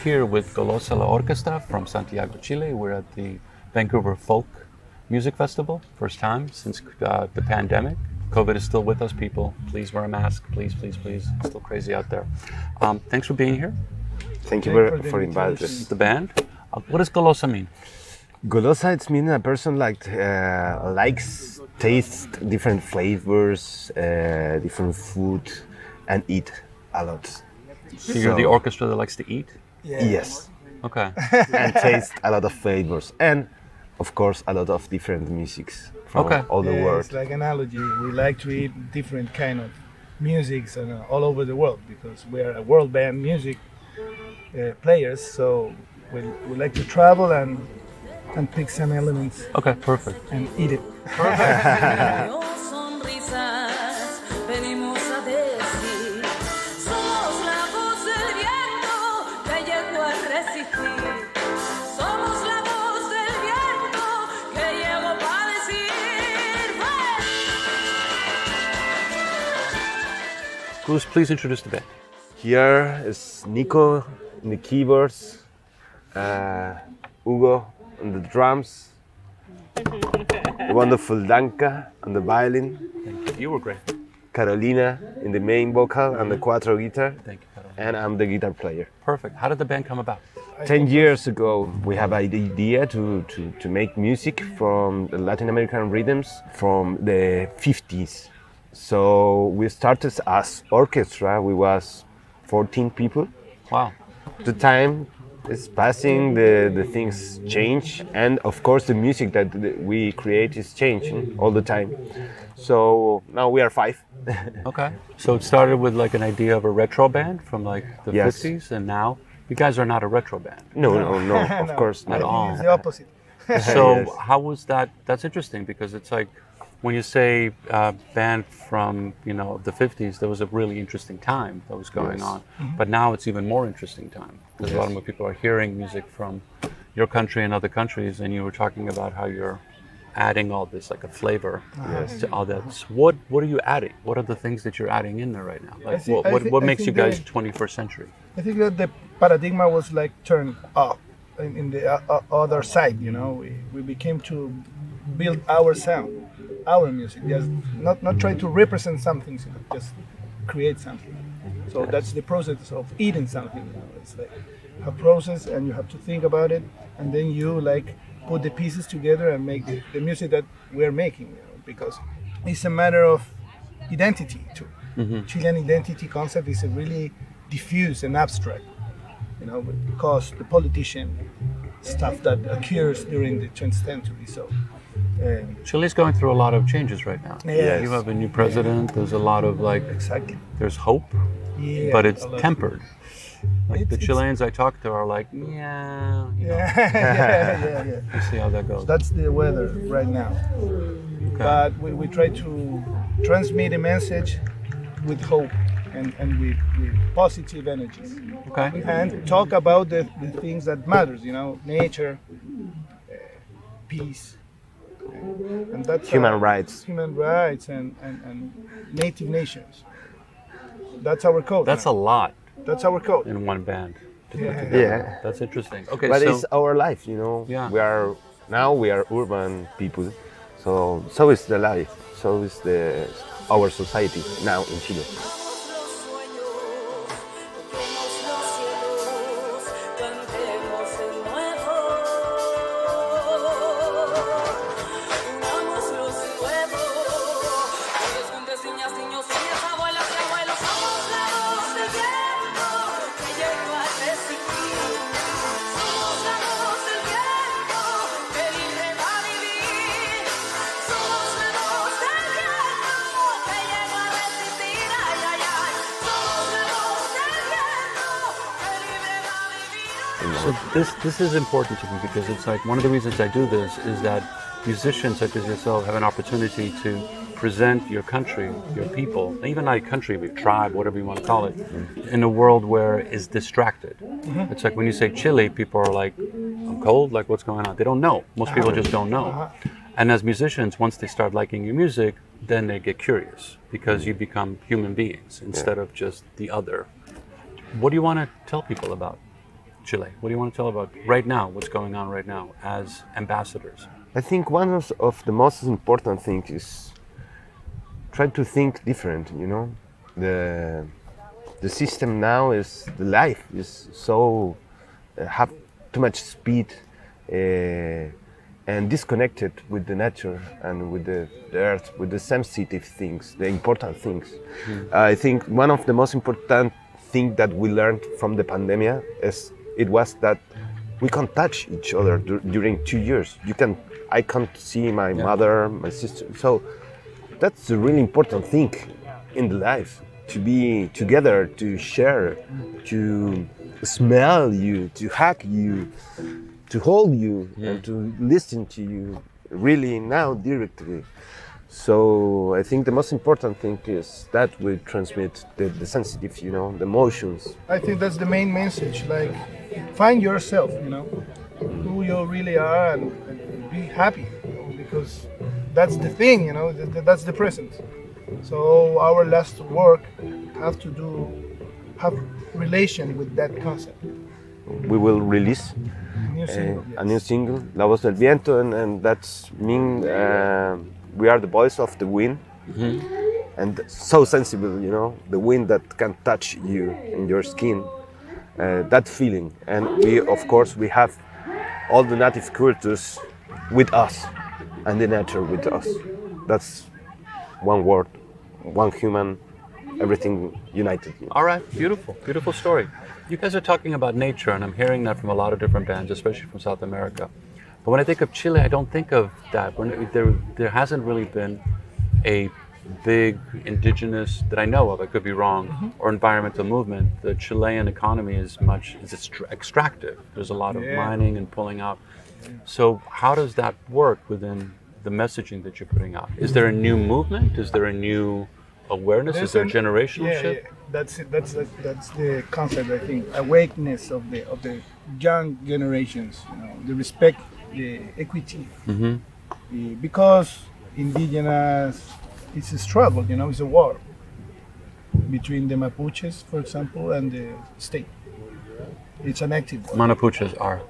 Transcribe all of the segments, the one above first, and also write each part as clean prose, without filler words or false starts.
here with Golosa la Orquesta from Santiago, Chile. We're at the Vancouver Folk Music Festival, first time since the pandemic. COVID is still with us, people. Please wear a mask, please, please, please. It's still crazy out there. Thanks for being here. Thank you for inviting us. The band. What does Golosa mean? Golosa, it's meaning a person likes taste different flavors, different food, and eat a lot. So you're the orchestra that likes to eat? Yeah. Yes. Okay. And taste a lot of flavors, and of course a lot of different musics from all the world. It's like an analogy. We like to eat different kind of musics all over the world because we are a world band music players. So we like to travel and pick some elements. Okay, perfect. And eat it. Cruz, please introduce the band. Here is Nico in the keyboards, Hugo on the drums, the wonderful Danka on the violin. Thank you. You were great. Carolina in the main vocal and the cuatro guitar. Thank you, Carolina. And I'm the guitar player. Perfect. How did the band come about? 10 years ago, we have an idea to make music from the Latin American rhythms from the 50s. So we started as orchestra. We was 14 people. Wow. The time is passing, the things change, and of course the music that we create is changing all the time. So now we are 5. Okay. So it started with like an idea of a retro band from like the Yes. 50s, and now you guys are not a retro band. No, of course At not. all. It's the opposite. So Yes. how was that? That's interesting because it's like when you say band from the 50s, there was a really interesting time that was going Yes. on. But now it's even more interesting time because a lot more people are hearing music from your country and other countries. And you were talking about how you're adding all this like a flavor to all that. What are you adding? What are the things that you're adding in there right now? Like what makes you guys 21st century? I think that the paradigm was like turned up in the other side. We became to build our sound, our music. Just not try to represent something, just create something. So that's the process of eating something. It's like a process, and you have to think about it, and then you like put the pieces together and make the music that we're making. Because it's a matter of identity too. Mm-hmm. Chilean identity concept is a really diffuse and abstract. Because the politician stuff that occurs during the 20th century. So. Chile's going through a lot of changes right now. Yes. You have a new president. There's a lot of exactly. There's hope, but it's tempered. Like the Chileans I talk to are like, yeah. We'll see how that goes. That's the weather right now. Okay. But we try to transmit a message with hope and with positive energies. Okay. And talk about the things that matters. Nature, peace. And that's human rights and native nations. That's our code. That's a lot. That's our code in one band. Yeah. That's interesting. Okay, but it's our life, Yeah. We are urban people, so is the life. So is our society now in Chile. So this is important to me because it's like one of the reasons I do this is that musicians such as yourself have an opportunity to present your country, your people, even not a country, but tribe, whatever you want to call it, in a world where it's distracted. Mm-hmm. It's like when you say Chile, people are like, I'm cold, like what's going on? They don't know. Most people just don't know. And as musicians, once they start liking your music, then they get curious because you become human beings instead of just the other. What do you want to tell people about Chile? What do you want to tell about right now, what's going on right now as ambassadors? I think one of the most important things is try to think different, you know. The system now is, the life is so, have too much speed and disconnected with the nature and with the earth, with the sensitive things, the important things. I think one of the most important things that we learned from the pandemic was that we can't touch each other during 2 years. I can't see my mother, my sister. So that's a really important thing in the life, to be together, to share, to smell you, to hug you, to hold you, and to listen to you really now directly. So I think the most important thing is that we transmit the sensitive, you know, the emotions. I think that's the main message. Like, find yourself, you know, who you really are, and be happy, you know, because that's the thing, you know, that's the present. So our last work have relation with that concept. We will release New single, a new single, La Voz del Viento, and that's mean we are the voice of the wind, and so sensible, you know, the wind that can touch you in your skin, that feeling. And we, of course, we have all the native cultures with us, and the nature with us. That's one word, one human, everything united. All right, beautiful, beautiful story. You guys are talking about nature, and I'm hearing that from a lot of different bands, especially from South America. But when I think of Chile, I don't think of that. There hasn't really been a big indigenous, that I know of, I could be wrong, or environmental movement. The Chilean economy is extractive. There's a lot of mining and pulling out. So how does that work within the messaging that you're putting out? Is there a new movement? Is there a new awareness? Is there a generational shift? Yeah. That's it. That's the concept. I think awakeness of the young generations. You know, the respect, the equity, because indigenous, it's a struggle. You know, it's a war between the Mapuches, for example, and the state. It's an active war. Manapuches are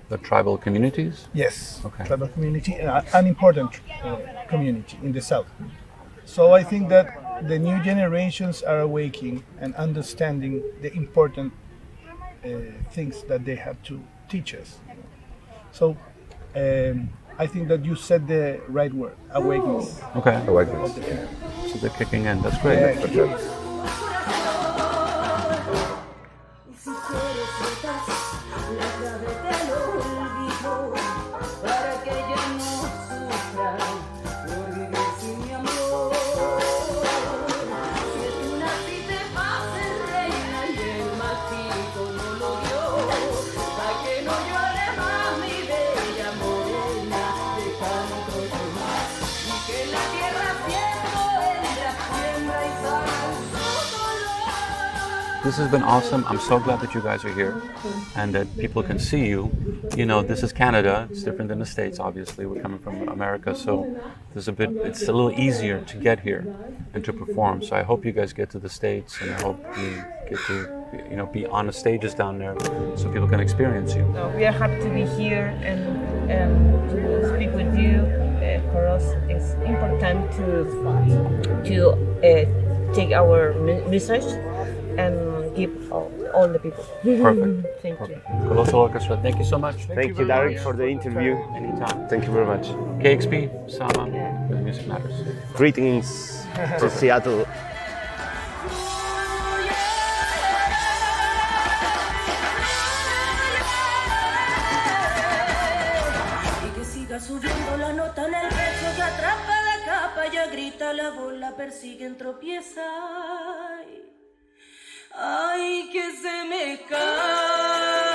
the tribal communities? Yes, Okay. tribal community, an important community in the south. So I think that the new generations are awakening and understanding the important things that they have to teach us. So I think that you said the right word, awakeness. Okay. Awakeness. So they're kicking in. That's great. Yeah, For sure. This has been awesome. I'm so glad that you guys are here and that people can see you. You know, this is Canada. It's different than the States, obviously. We're coming from America, so it's a little easier to get here and to perform. So I hope you guys get to the States, and I hope you get to, you know, be on the stages down there so people can experience you. So we are happy to be here and to speak with you. For us, it's important to take our message and give all the people. Perfect. Thank you. Golosa la Orquesta, thank you so much. Thank you, Derek, for the interview. Anytime. Thank you very much. KXP, Sama, the music matters. Greetings to Seattle. Y que siga subiendo la nota en el pecho que atrapa la capa, ella grita, la bola persiguen, tropieza. Ay, que se me cae.